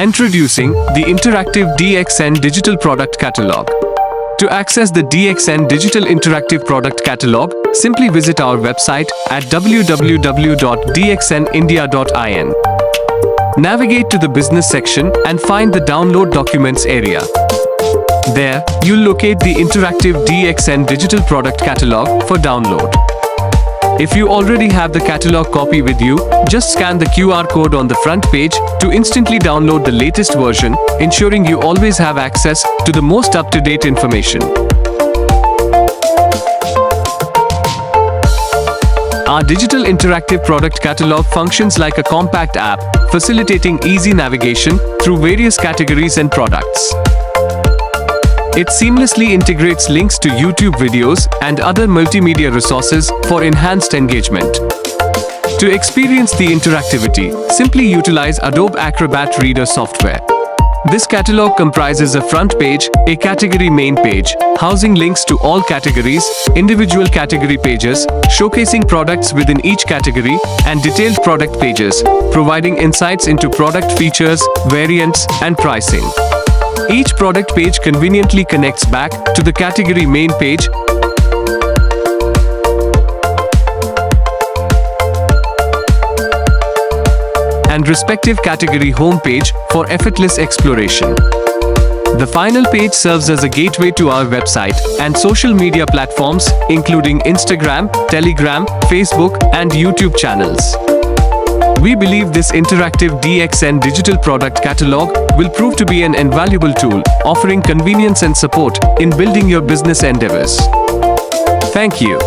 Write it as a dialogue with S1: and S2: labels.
S1: Introducing the interactive DXN Digital Product Catalogue. To access the DXN Digital Interactive Product Catalogue, simply visit our website at www.dxnindia.in. Navigate to the Business section and find the Download Documents area. There, you'll locate the interactive DXN Digital Product Catalogue for download. If you already have the catalog copy with you, just scan the QR code on the front page to instantly download the latest version, ensuring you always have access to the most up-to-date information. Our digital interactive product catalog functions like a compact app, facilitating easy navigation through various categories and products. It seamlessly integrates links to YouTube videos and other multimedia resources for enhanced engagement. To experience the interactivity, simply utilize Adobe Acrobat Reader software. This catalog comprises a front page, a category main page, housing links to all categories, individual category pages, showcasing products within each category, and detailed product pages, providing insights into product features, variants, and pricing. Each product page conveniently connects back to the category main page and respective category home page for effortless exploration. The final page serves as a gateway to our website and social media platforms, including Instagram, Telegram, Facebook, and YouTube channels. We believe this interactive DXN Digital Product Catalog will prove to be an invaluable tool, offering convenience and support in building your business endeavors. Thank you.